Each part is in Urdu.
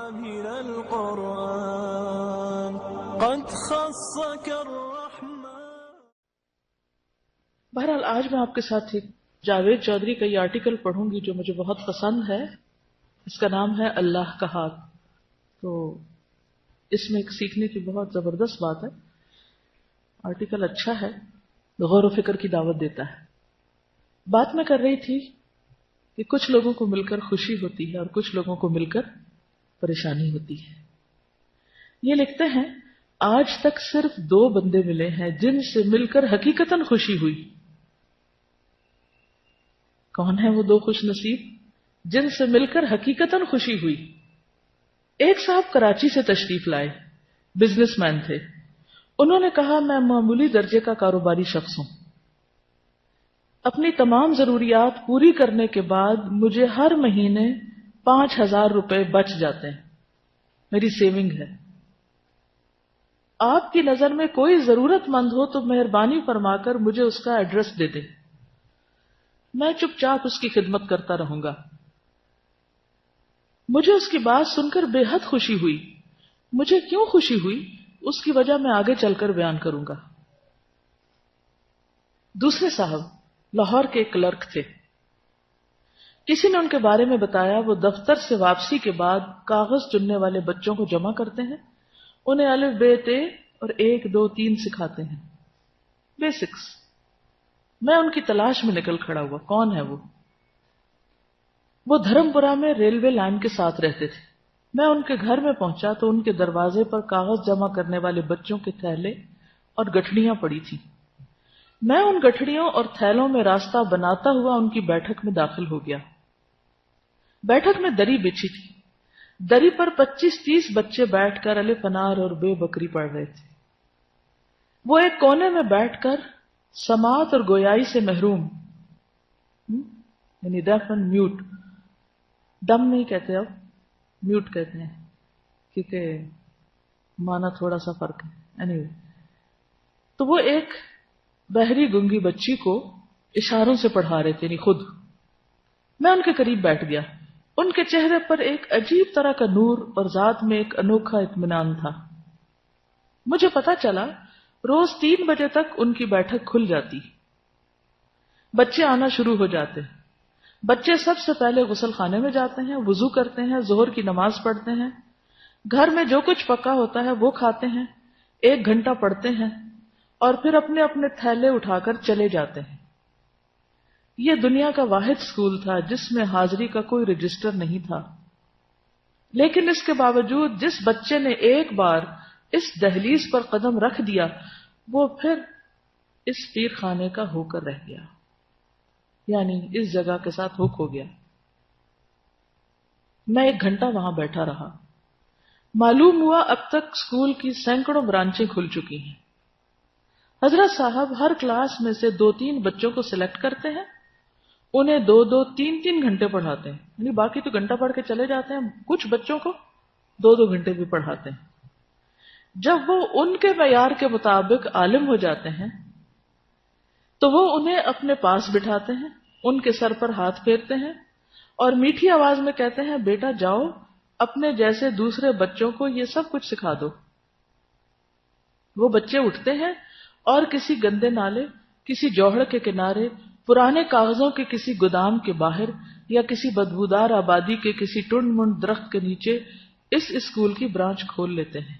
من القرآن قد خصك الرحمن. بہرحال آج میں آپ کے ساتھ ایک جاوید چودھری کا یہ آرٹیکل پڑھوں گی جو مجھے بہت پسند ہے. اس کا نام ہے اللہ کا ہاتھ. تو اس میں ایک سیکھنے کی بہت زبردست بات ہے. آرٹیکل اچھا ہے، غور و فکر کی دعوت دیتا ہے. بات میں کر رہی تھی کہ کچھ لوگوں کو مل کر خوشی ہوتی ہے اور کچھ لوگوں کو مل کر پریشانی ہوتی ہے. یہ لکھتے ہیں آج تک صرف 2 بندے ملے ہیں جن سے مل کر حقیقتاً خوشی ہوئی. کون ہے وہ 2 خوش نصیب جن سے مل کر حقیقتاً خوشی ہوئی؟ ایک صاحب کراچی سے تشریف لائے، بزنس مین تھے. انہوں نے کہا میں معمولی درجے کا کاروباری شخص ہوں. اپنی تمام ضروریات پوری کرنے کے بعد مجھے ہر مہینے 5,000 روپے بچ جاتے ہیں. میری سیونگ ہے. آپ کی نظر میں کوئی ضرورت مند ہو تو مہربانی فرما کر مجھے اس کا ایڈریس دے دیں. میں چپ چاپ اس کی خدمت کرتا رہوں گا. مجھے اس کی بات سن کر بے حد خوشی ہوئی. مجھے کیوں خوشی ہوئی اس کی وجہ میں آگے چل کر بیان کروں گا. دوسرے صاحب لاہور کے ایک کلرک تھے. کسی نے ان کے بارے میں بتایا وہ دفتر سے واپسی کے بعد کاغذ چننے والے بچوں کو جمع کرتے ہیں، انہیں الف ب ت اور 1 2 3 سکھاتے ہیں. بیسکس. میں ان کی تلاش میں نکل کھڑا ہوا. کون ہے وہ دھرم پورہ میں ریلوے لائن کے ساتھ رہتے تھے. میں ان کے گھر میں پہنچا تو ان کے دروازے پر کاغذ جمع کرنے والے بچوں کے تھیلے اور گٹھڑیاں پڑی تھیں. میں ان گٹھڑیوں اور تھیلوں میں راستہ بناتا ہوا ان کی بیٹھک میں داخل ہو گیا. بیٹھک میں دری بچھی تھی. دری پر 25-30 بچے بیٹھ کر الف انار اور بے بکری پڑھ رہے تھے. وہ ایک کونے میں بیٹھ کر سماعت اور گویائی سے محروم، یعنی ڈیف اینڈ میوٹ. ڈم نہیں کہتے، اب میوٹ کہتے ہیں کیونکہ مانا تھوڑا سا فرق ہے. anyway. تو وہ ایک بہری گنگی بچی کو اشاروں سے پڑھا رہے تھے، یعنی خود. میں ان کے قریب بیٹھ گیا. ان کے چہرے پر ایک عجیب طرح کا نور اور ذات میں ایک انوکھا اطمینان تھا. مجھے پتا چلا روز 3 بجے تک ان کی بیٹھک کھل جاتی. بچے آنا شروع ہو جاتے. بچے سب سے پہلے غسل خانے میں جاتے ہیں، وضو کرتے ہیں، ظہر کی نماز پڑھتے ہیں، گھر میں جو کچھ پکا ہوتا ہے وہ کھاتے ہیں، 1 گھنٹہ پڑھتے ہیں اور پھر اپنے اپنے تھیلے اٹھا کر چلے جاتے ہیں. یہ دنیا کا واحد اسکول تھا جس میں حاضری کا کوئی رجسٹر نہیں تھا. لیکن اس کے باوجود جس بچے نے ایک بار اس دہلیز پر قدم رکھ دیا وہ پھر اس پیر خانے کا ہو کر رہ گیا، یعنی اس جگہ کے ساتھ ہوک ہو گیا. میں 1 گھنٹہ وہاں بیٹھا رہا. معلوم ہوا اب تک اسکول کی سینکڑوں برانچیں کھل چکی ہیں. حضرت صاحب ہر کلاس میں سے 2-3 بچوں کو سلیکٹ کرتے ہیں، انہیں 2-2 3-3 گھنٹے پڑھاتے ہیں. یعنی باقی تو گھنٹہ پڑھ کے چلے جاتے ہیں، کچھ بچوں کو 2-2 گھنٹے بھی پڑھاتے ہیں. جب وہ ان کے معیار کے مطابق عالم ہو جاتے ہیں تو وہ انہیں اپنے پاس بٹھاتے ہیں، ان کے سر پر ہاتھ پھیرتے ہیں اور میٹھی آواز میں کہتے ہیں بیٹا جاؤ اپنے جیسے دوسرے بچوں کو یہ سب کچھ سکھا دو. وہ بچے اٹھتے ہیں اور کسی گندے نالے، کسی جوہڑ کے کنارے، پرانے کاغذوں کے کسی گودام کے باہر یا کسی بدبودار آبادی کے کسی ٹنڈ منڈ درخت کے نیچے اس اسکول کی برانچ کھول لیتے ہیں.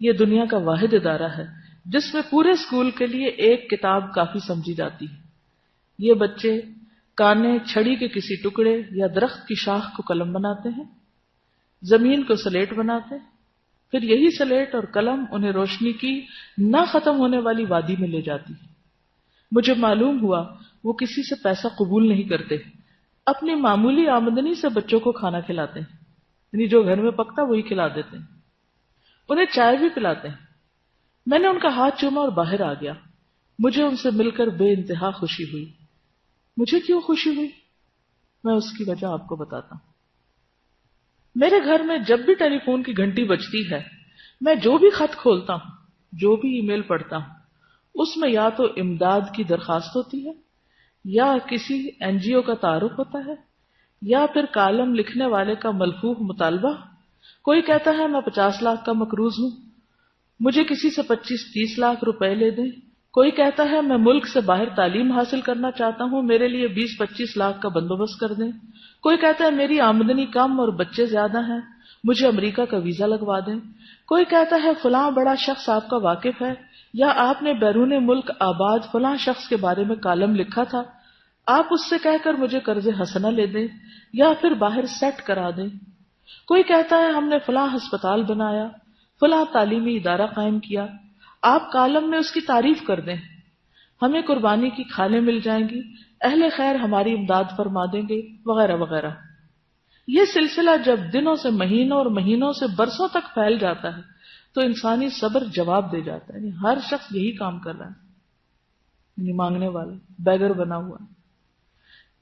یہ دنیا کا واحد ادارہ ہے جس میں پورے اسکول کے لیے 1 کتاب کافی سمجھی جاتی ہے. یہ بچے کانے چھڑی کے کسی ٹکڑے یا درخت کی شاخ کو قلم بناتے ہیں، زمین کو سلیٹ بناتے ہیں، پھر یہی سلیٹ اور قلم انہیں روشنی کی نہ ختم ہونے والی وادی میں لے جاتی ہے. مجھے معلوم ہوا وہ کسی سے پیسہ قبول نہیں کرتے، اپنی معمولی آمدنی سے بچوں کو کھانا کھلاتے ہیں، یعنی جو گھر میں پکتا وہی کھلا دیتے ہیں، انہیں چائے بھی پلاتے ہیں. میں نے ان کا ہاتھ چوما اور باہر آ گیا. مجھے ان سے مل کر بے انتہا خوشی ہوئی. مجھے کیوں خوشی ہوئی؟ میں اس کی وجہ آپ کو بتاتا ہوں. میرے گھر میں جب بھی ٹیلی فون کی گھنٹی بجتی ہے، میں جو بھی خط کھولتا ہوں، جو بھی ای میل پڑھتا ہوں، اس میں یا تو امداد کی درخواست ہوتی ہے، یا کسی NGO کا تعارف ہوتا ہے، یا پھر کالم لکھنے والے کا ملفوف مطالبہ. کوئی کہتا ہے میں 50 لاکھ کا مقروض ہوں، مجھے کسی سے 25-30 لاکھ روپے لے دیں. کوئی کہتا ہے میں ملک سے باہر تعلیم حاصل کرنا چاہتا ہوں، میرے لیے 20-25 لاکھ کا بندوبست کر دیں. کوئی کہتا ہے میری آمدنی کم اور بچے زیادہ ہیں، مجھے امریکہ کا ویزا لگوا دیں. کوئی کہتا ہے فلاں بڑا شخص آپ کا واقف ہے، یا آپ نے بیرون ملک آباد فلاں شخص کے بارے میں کالم لکھا تھا، آپ اس سے کہہ کر مجھے قرض حسنہ لے دیں یا پھر باہر سیٹ کرا دیں. کوئی کہتا ہے ہم نے فلاں ہسپتال بنایا، فلاں تعلیمی ادارہ قائم کیا، آپ کالم میں اس کی تعریف کر دیں، ہمیں قربانی کی کھالیں مل جائیں گی، اہل خیر ہماری امداد فرما دیں گے، وغیرہ وغیرہ. یہ سلسلہ جب دنوں سے مہینوں اور مہینوں سے برسوں تک پھیل جاتا ہے تو انسانی صبر جواب دے جاتا ہے. یعنی ہر شخص یہی کام کر رہا ہے، یعنی مانگنے والا بیگر بنا ہوا.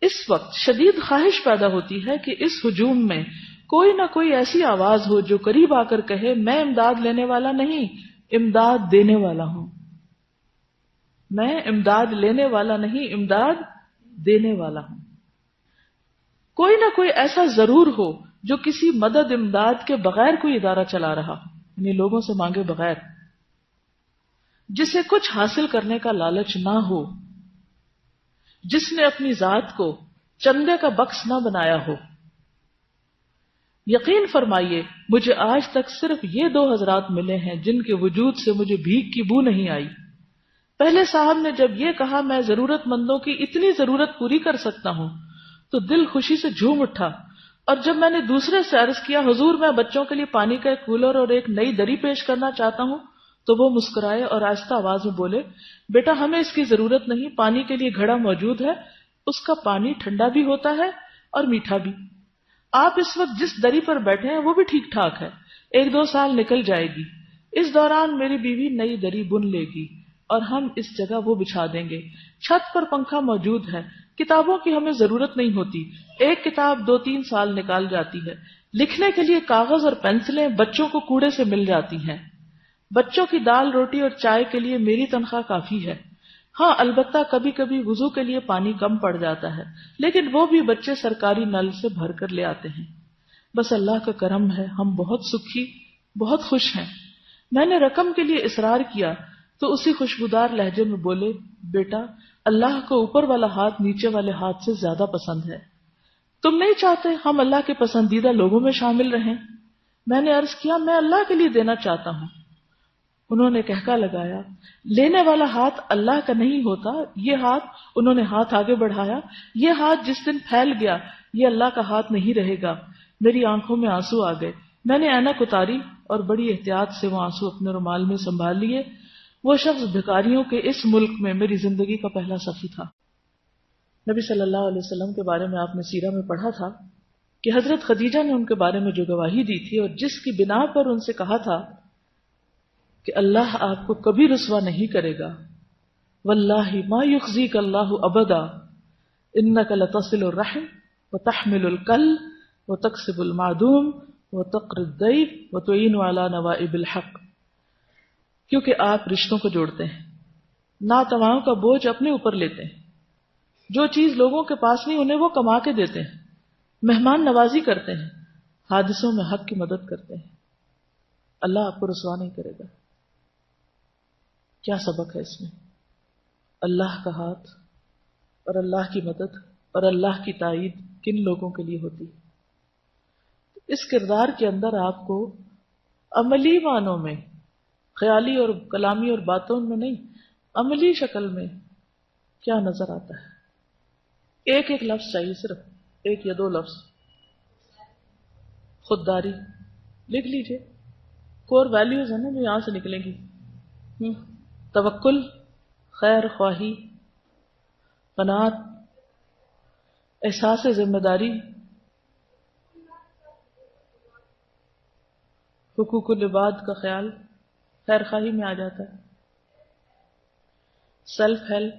اس وقت شدید خواہش پیدا ہوتی ہے کہ اس ہجوم میں کوئی نہ کوئی ایسی آواز ہو جو قریب آ کر کہے میں امداد لینے والا نہیں، امداد دینے والا ہوں. میں امداد لینے والا نہیں، امداد دینے والا ہوں. کوئی نہ کوئی ایسا ضرور ہو جو کسی مدد امداد کے بغیر کوئی ادارہ چلا رہا ہو، یعنی لوگوں سے مانگے بغیر، جسے کچھ حاصل کرنے کا لالچ نہ ہو، جس نے اپنی ذات کو چندے کا بکس نہ بنایا ہو. یقین فرمائیے مجھے آج تک صرف یہ 2 حضرات ملے ہیں جن کے وجود سے مجھے بھیک کی بو نہیں آئی. پہلے صاحب نے جب یہ کہا میں ضرورت مندوں کی اتنی ضرورت پوری کر سکتا ہوں تو دل خوشی سے جھوم اٹھا، اور جب میں نے دوسرے سے عرض کیا حضور میں بچوں کے لیے پانی کا ایک کولر اور ایک نئی دری پیش کرنا چاہتا ہوں، تو وہ مسکرائے اور آہستہ آواز میں بولے بیٹا ہمیں اس کی ضرورت نہیں، پانی کے لیے گھڑا موجود ہے، اس کا پانی ٹھنڈا بھی ہوتا ہے اور میٹھا بھی. آپ اس وقت جس دری پر بیٹھے ہیں وہ بھی ٹھیک ٹھاک ہے، 1-2 سال نکل جائے گی، اس دوران میری بیوی نئی دری بن لے گی اور ہم اس جگہ وہ بچھا دیں گے. چھت پر پنکھا موجود ہے، کتابوں کی ہمیں ضرورت نہیں ہوتی، ایک کتاب 2-3 سال نکال جاتی ہے. لکھنے کے لیے کاغذ اور پینسلیں بچوں کو کوڑے سے مل جاتی ہیں. بچوں کی دال روٹی اور چائے کے لیے میری تنخواہ کافی ہے. ہاں البتہ کبھی کبھی وضو کے لیے پانی کم پڑ جاتا ہے، لیکن وہ بھی بچے سرکاری نل سے بھر کر لے آتے ہیں. بس اللہ کا کرم ہے، ہم بہت سکھی، بہت خوش ہیں. میں نے رقم کے لیے اصرار کیا تو اسی خوشبودار لہجے میں بولے بیٹا اللہ کو اوپر والا ہاتھ نیچے والے ہاتھ سے زیادہ پسند ہے، تم نہیں چاہتے ہم اللہ کے پسندیدہ لوگوں میں شامل رہیں؟ میں نے عرض کیا میں اللہ کے لیے دینا چاہتا ہوں. انہوں نے کہکا لگایا لینے والا ہاتھ اللہ کا نہیں ہوتا، یہ ہاتھ، انہوں نے ہاتھ آگے بڑھایا، یہ ہاتھ جس دن پھیل گیا یہ اللہ کا ہاتھ نہیں رہے گا. میری آنکھوں میں آنسو آ گئے، میں نے اینک اتاری اور بڑی احتیاط سے وہ آنسو اپنے رومال میں سنبھال لیے. وہ شخص بھکاریوں کے اس ملک میں میری زندگی کا پہلا سخی تھا. نبی صلی اللہ علیہ وسلم کے بارے میں آپ نے سیرہ میں پڑھا تھا کہ حضرت خدیجہ نے ان کے بارے میں جو گواہی دی تھی اور جس کی بنا پر ان سے کہا تھا کہ اللہ آپ کو کبھی رسوا نہیں کرے گا، واللہ ما یخزیک اللہ ابدا انک لتصل الرحم وتحمل الکل وتکسب المعدوم وتقر الضیف وتعین علی نوائب الحق. کیونکہ آپ رشتوں کو جوڑتے ہیں، ناتواؤں کا بوجھ اپنے اوپر لیتے ہیں، جو چیز لوگوں کے پاس نہیں انہیں وہ کما کے دیتے ہیں، مہمان نوازی کرتے ہیں، حادثوں میں حق کی مدد کرتے ہیں. اللہ آپ کو رسوا نہیں کرے گا. کیا سبق ہے اس میں؟ اللہ کا ہاتھ اور اللہ کی مدد اور اللہ کی تائید کن لوگوں کے لیے ہوتی ہے. اس کردار کے اندر آپ کو عملی معنوں میں، خیالی اور کلامی اور باتوں میں نہیں، عملی شکل میں کیا نظر آتا ہے؟ ایک ایک لفظ چاہیے، صرف 1 یا 2 لفظ. خودداری لکھ لیجئے، کور ویلیوز ہیں نا جو یہاں سے نکلیں گی. توکل، خیر خواہی، قناعت، احساس ذمہ داری، حقوق العباد کا خیال خیر خواہی میں آ جاتا ہے. سیلف ہیلپ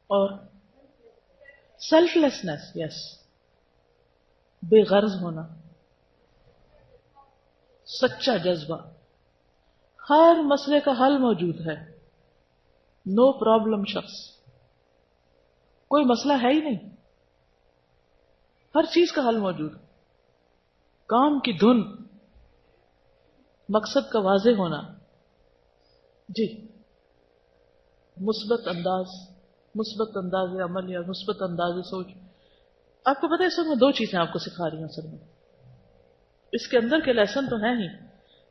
اور سیلف لیسنس، یس، بے غرض ہونا، سچا جذبہ. ہر مسئلے کا حل موجود ہے، نو پرابلم شخص، کوئی مسئلہ ہے ہی نہیں. ہر چیز کا حل موجود، کام کی دھن، مقصد کا واضح ہونا. جی، مثبت انداز عمل یا مثبت انداز سوچ. آپ کو پتہ ہے اس وقت میں دو چیزیں آپ کو سکھا رہی ہوں اصل میں. اس کے اندر کے لیسن تو ہیں ہی،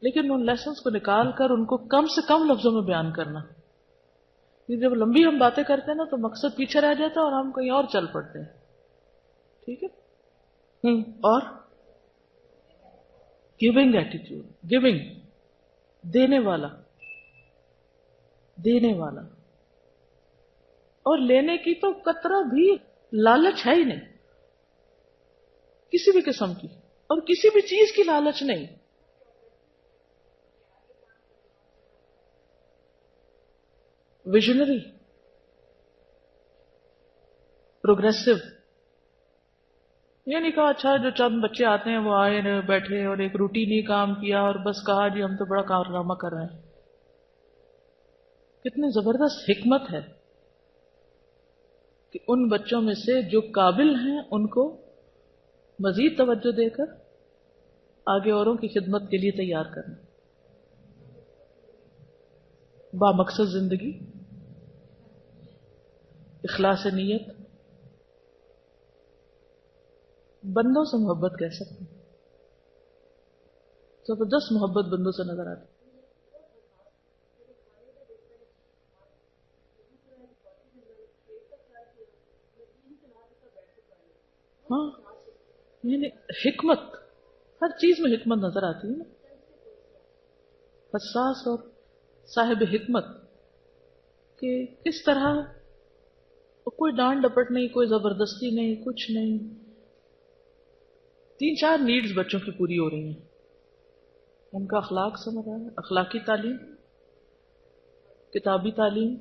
لیکن ان لیسنز کو نکال کر ان کو کم سے کم لفظوں میں بیان کرنا. جب لمبی ہم باتیں کرتے ہیں نا تو مقصد پیچھے رہ جاتا ہے اور ہم کہیں اور چل پڑتے ہیں. ٹھیک ہے. اور گیونگ ایٹیٹیوڈ، گیونگ، دینے والا اور لینے کی تو قطرہ بھی لالچ ہے ہی نہیں کسی بھی قسم کی، اور کسی بھی چیز کی لالچ نہیں. Visionary, progressive. یہ نہیں کہا اچھا جو چند بچے آتے ہیں وہ آئے بیٹھے اور ایک روٹینی کام کیا اور بس کہا جی ہم تو بڑا کارنامہ کر رہے ہیں. کتنی زبردست حکمت ہے کہ ان بچوں میں سے جو قابل ہیں ان کو مزید توجہ دے کر آگے اوروں کی خدمت کے لیے تیار کرنا. با مقصد زندگی، اخلاص نیت. بندوں سے محبت کہہ سکتے ہیں، زبردست محبت بندوں سے نظر آتی. ہاں، یعنی حکمت، ہر چیز میں حکمت نظر آتی ہے نا. حساس اور صاحب حکمت کہ کس طرح کوئی ڈانٹ ڈپٹ نہیں، کوئی زبردستی نہیں، کچھ نہیں. 3-4 نیڈز بچوں کی پوری ہو رہی ہیں. ان کا اخلاق سمجھ رہا ہے، اخلاقی تعلیم، کتابی تعلیم،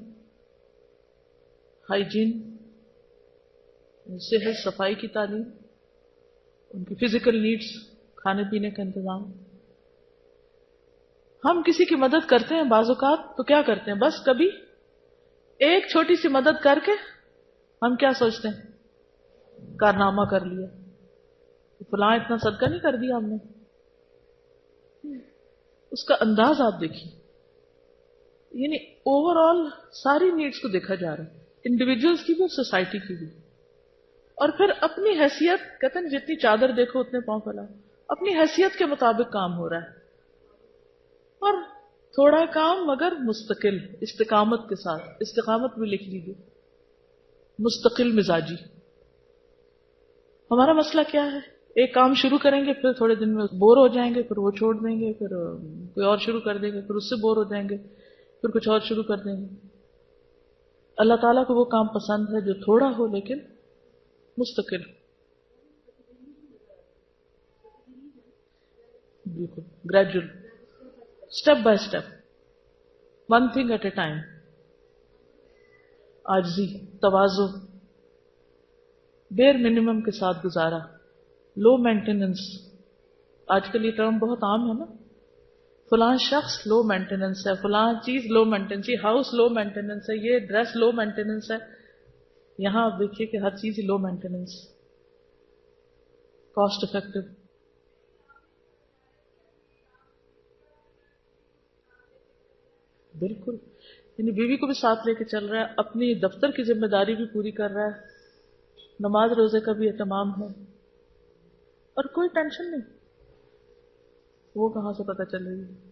ہائیجین، صحت صفائی کی تعلیم، ان کی فزیکل نیڈز، کھانے پینے کا انتظام. ہم کسی کی مدد کرتے ہیں بعض اوقات تو کیا کرتے ہیں، بس کبھی ایک چھوٹی سی مدد کر کے ہم کیا سوچتے ہیں، کارنامہ کر لیا، فلاں اتنا صدقہ نہیں کر دیا ہم نے. اس کا انداز آپ دیکھیے، یعنی اوور آل ساری نیڈز کو دیکھا جا رہا ہے، انڈیویجولس کی بھی اور سوسائٹی کی بھی. اور پھر اپنی حیثیت، کہتے ہیں جتنی چادر دیکھو اتنے پاؤں پھیلاؤ، اپنی حیثیت کے مطابق کام ہو رہا ہے. اور تھوڑا کام مگر مستقل، استقامت کے ساتھ. استقامت بھی لکھ لیجیے، مستقل مزاجی. ہمارا مسئلہ کیا ہے، ایک کام شروع کریں گے پھر تھوڑے دن میں بور ہو جائیں گے، پھر وہ چھوڑ دیں گے، پھر کوئی اور شروع کر دیں گے، پھر اس سے بور ہو جائیں گے، پھر کچھ اور شروع کر دیں گے. اللہ تعالیٰ کو وہ کام پسند ہے جو تھوڑا ہو لیکن مستقل. بالکل gradual, step by step, one thing at a time. عاجزی، تواضع، بیر منیمم کے ساتھ گزارا، لو مینٹیننس. آج کل یہ ٹرم بہت عام ہے نا، فلاں شخص لو مینٹیننس ہے، فلاں چیز لو مینٹیننس، یہ ہاؤس لو مینٹیننس ہے، یہ ڈریس لو مینٹیننس ہے. یہاں آپ دیکھیے کہ ہر چیز لو مینٹیننس، کاسٹ افیکٹو. بالکل، یعنی بیوی کو بھی ساتھ لے کے چل رہا ہے، اپنی دفتر کی ذمہ داری بھی پوری کر رہا ہے، نماز روزے کا بھی اہتمام ہے، اور کوئی ٹینشن نہیں. وہ کہاں سے پتہ چل رہی ہے.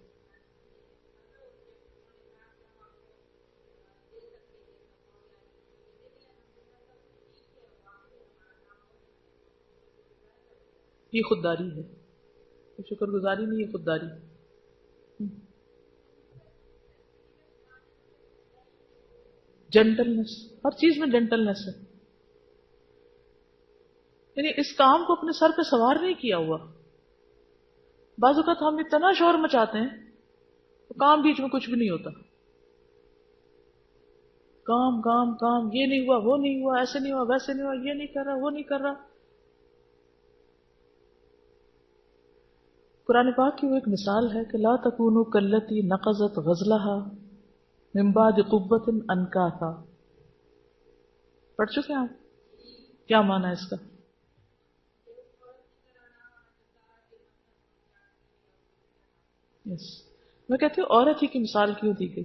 یہ خودداری ہے، یہ شکر گزاری نہیں، یہ خودداری. جینٹلنس، ہر چیز میں جینٹلنس ہے. یعنی اس کام کو اپنے سر پہ سوار نہیں کیا ہوا. بعض اوقات ہم اتنا شور مچاتے ہیں تو کام بیچ میں کچھ بھی نہیں ہوتا. کام کام کام، یہ نہیں ہوا، وہ نہیں ہوا، ایسے نہیں ہوا، ویسے نہیں ہوا، یہ نہیں کر رہا، وہ نہیں کر رہا. قرآن پاک کی وہ ایک مثال ہے کہ لا تکونوا کاللتی نقضت غزلها من بعد قوة انکاثا. پڑھ چکے ہیں آپ؟ کیا معنی ہے اس کا؟ یس، میں کہتی ہوں عورت ہی کی مثال کیوں دی گئی؟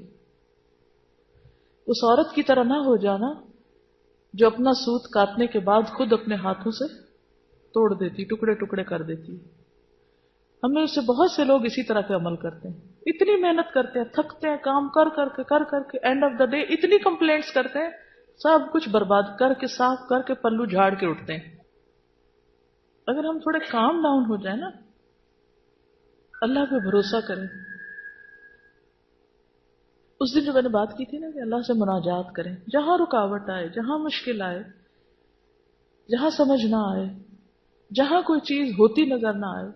اس عورت کی طرح نہ ہو جانا جو اپنا سوت کاٹنے کے بعد خود اپنے ہاتھوں سے توڑ دیتی، ٹکڑے ٹکڑے کر دیتی. ہم میں سے بہت سے لوگ اسی طرح کے عمل کرتے ہیں. اتنی محنت کرتے ہیں، تھکتے ہیں، کام کر کے اینڈ آف دا ڈے اتنی کمپلینٹس کرتے ہیں، سب کچھ برباد کر کے صاف کر کے پلو جھاڑ کے اٹھتے ہیں. اگر ہم تھوڑے کام ڈاؤن ہو جائیں نا، اللہ پہ بھروسہ کریں. اس دن جو میں نے بات کی تھی نا کہ اللہ سے مناجات کریں، جہاں رکاوٹ آئے، جہاں مشکل آئے، جہاں سمجھ نہ آئے، جہاں کوئی چیز ہوتی نظر نہ آئے،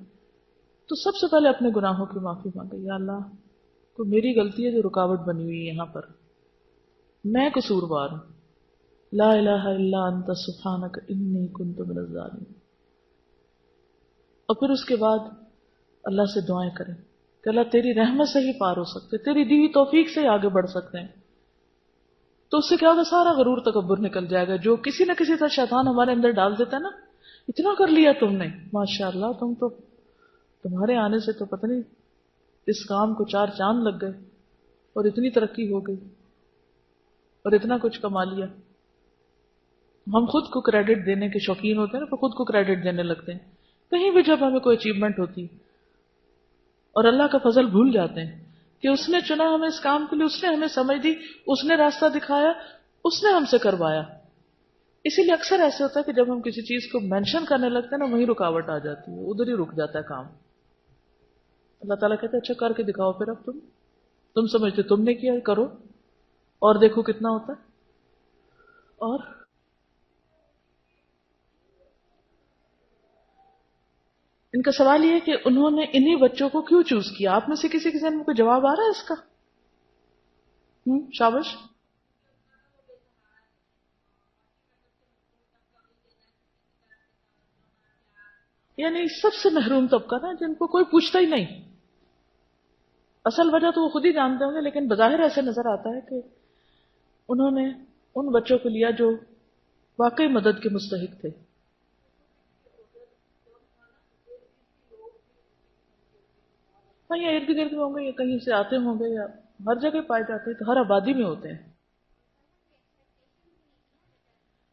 تو سب سے پہلے اپنے گناہوں کی معافی مانگے. یا اللہ، کوئی میری غلطی ہے جو رکاوٹ بنی ہوئی ہے یہاں پر، میں قصوروار ہوں. لا الہ الا انت سبحانک انی کنت من الظالمین. اور پھر اس کے بعد اللہ سے دعائیں کریں کہ اللہ تیری رحمت سے ہی پار ہو سکتے، تیری دی ہوئی توفیق سے ہی آگے بڑھ سکتے ہیں. تو اس سے کیا ہوگا؟ سارا غرور تکبر نکل جائے گا جو کسی نہ کسی طرح شیطان ہمارے اندر ڈال دیتا ہے نا. اتنا کر لیا تم نے، ماشاءاللہ، تمہارے آنے سے تو پتہ نہیں اس کام کو 4 چاند لگ گئے اور اتنی ترقی ہو گئی اور اتنا کچھ کما لیا. ہم خود کو کریڈٹ دینے کے شوقین ہوتے ہیں نا، تو خود کو کریڈٹ دینے لگتے ہیں. کہیں بھی جب ہمیں کوئی اچیومنٹ ہوتی اور اللہ کا فضل بھول جاتے ہیں کہ اس نے چنا ہمیں اس کام کے لیے، اس نے ہمیں سمجھ دی، اس نے راستہ دکھایا، اس نے ہم سے کروایا. اسی لیے اکثر ایسے ہوتا ہے کہ جب ہم کسی چیز کو مینشن کرنے لگتے ہیں نا، وہیں رکاوٹ آ جاتی ہے، ادھر ہی رک جاتا ہے کام. اللہ تعالیٰ کہتے ہیں اچھا کر کے دکھاؤ، پھر اب تم سمجھتے تم نے کیا، کرو اور دیکھو کتنا ہوتا ہے. اور ان کا سوال یہ ہے کہ انہوں نے انہی بچوں کو کیوں چوز کیا؟ آپ میں سے کسی کے ذہن میں کوئی جواب آ رہا ہے اس کا؟ شابش. یعنی سب سے محروم طبقہ نا، جن کو کوئی پوچھتا ہی نہیں. اصل وجہ تو وہ خود ہی جانتے ہوں گے، لیکن بظاہر ایسے نظر آتا ہے کہ انہوں نے ان بچوں کو لیا جو واقعی مدد کے مستحق تھے. ہاں، یا ارد گرد میں ہوں گے، یا کہیں سے آتے ہوں گے، یا ہر جگہ پائے جاتے ہیں، تو ہر آبادی میں ہوتے ہیں.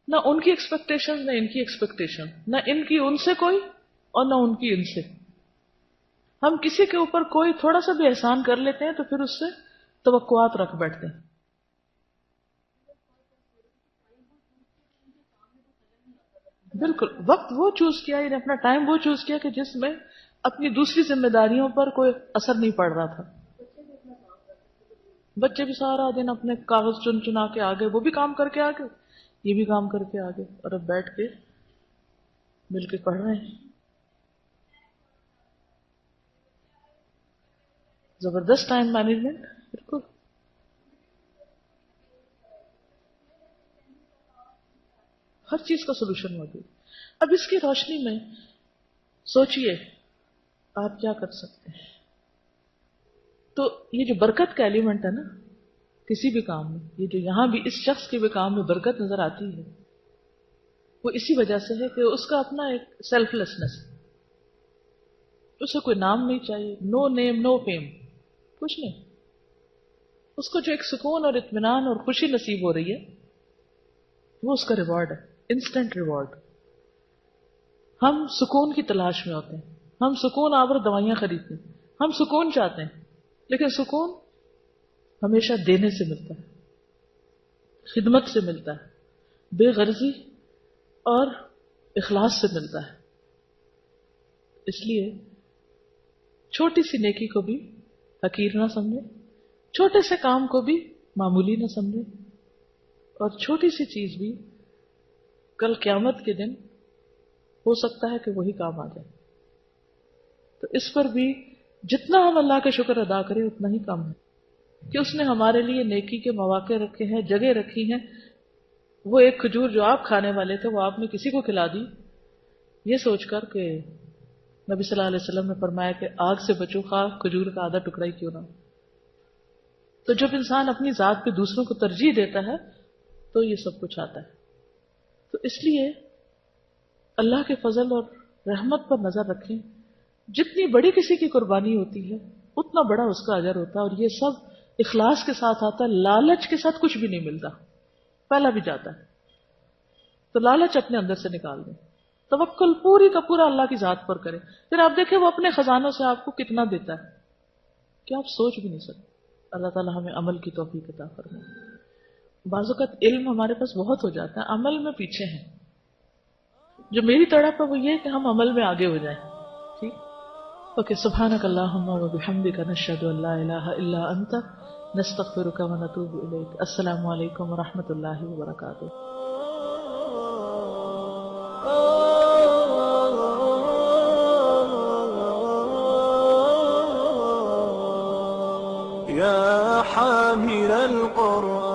نہ ان کی ایکسپیکٹیشن، نہ ان کی ایکسپیکٹیشن، نہ ان کی ان سے کوئی اور نہ ان کی ان سے. ہم کسی کے اوپر کوئی تھوڑا سا بھی احسان کر لیتے ہیں تو پھر اس سے توقعات رکھ بیٹھتے ہیں. بالکل، وقت وہ چوز کیا، یعنی اپنا ٹائم وہ چوز کیا کہ جس میں اپنی دوسری ذمہ داریوں پر کوئی اثر نہیں پڑ رہا تھا. بچے بھی سارا دن اپنے کاغذ چن چنا کے آگے، وہ بھی کام کر کے آگے، یہ بھی کام کر کے آگے، اور اب بیٹھ کے مل کے پڑھ رہے ہیں. زبردست ٹائم مینجمنٹ. بالکل. ہر چیز کا سولوشن موجود. اب اس کی روشنی میں سوچئے آپ کیا کر سکتے ہیں. تو یہ جو برکت کا ایلیمنٹ ہے نا کسی بھی کام میں، یہ جو یہاں بھی اس شخص کے بھی کام میں برکت نظر آتی ہے، وہ اسی وجہ سے ہے کہ اس کا اپنا ایک سیلف لیسنس ہے. اسے کوئی نام نہیں چاہیے، نو نیم نو فیم، کچھ نہیں. اس کو جو ایک سکون اور اطمینان اور خوشی نصیب ہو رہی ہے، وہ اس کا ریوارڈ ہے، انسٹنٹ ریوارڈ. ہم سکون کی تلاش میں ہوتے ہیں، ہم سکون آور دوائیاں خریدتے ہیں، ہم سکون چاہتے ہیں، لیکن سکون ہمیشہ دینے سے ملتا ہے، خدمت سے ملتا ہے، بے غرضی اور اخلاص سے ملتا ہے. اس لیے چھوٹی سی نیکی کو بھی حقیر نہ سمجھے، چھوٹے سے کام کو بھی معمولی نہ سمجھے، اور چھوٹی سی چیز بھی کل قیامت کے دن ہو سکتا ہے کہ وہی کام آ جائے. تو اس پر بھی جتنا ہم اللہ کا شکر ادا کریں اتنا ہی کم ہے کہ اس نے ہمارے لیے نیکی کے مواقع رکھے ہیں، جگہ رکھی ہیں. وہ ایک کھجور جو آپ کھانے والے تھے وہ آپ نے کسی کو کھلا دی، یہ سوچ کر کہ نبی صلی اللہ علیہ وسلم نے فرمایا کہ آگ سے بچو، خواہ کھجور کا آدھا ٹکڑا ہی کیوں نہ. تو جب انسان اپنی ذات پہ دوسروں کو ترجیح دیتا ہے تو یہ سب کچھ آتا ہے. تو اس لیے اللہ کے فضل اور رحمت پر نظر رکھیں. جتنی بڑی کسی کی قربانی ہوتی ہے اتنا بڑا اس کا اجر ہوتا ہے. اور یہ سب اخلاص کے ساتھ آتا ہے، لالچ کے ساتھ کچھ بھی نہیں ملتا، پہلا بھی جاتا ہے. تو لالچ اپنے اندر سے نکال دیں، توکل پوری کا پورا اللہ کی ذات پر کریں. پھر آپ دیکھیں وہ اپنے خزانوں سے آپ کو کتنا دیتا ہے کہ آپ سوچ بھی نہیں سکتے. اللہ تعالیٰ ہمیں عمل کی توفیق عطا فرمائے. بعض اوقات علم ہمارے پاس بہت ہو جاتا ہے، عمل میں پیچھے ہیں. جو میری تڑپ ہے وہ یہ کہ ہم عمل میں آگے ہو جائیں. ٹھیک اوکے. سبحانک اللہم و بحمدک نشہد ان لا الہ الا انت نستغفرک و نتوب الیک. السلام علیکم و رحمۃ اللہ وبرکاتہ. يا حامل القرآن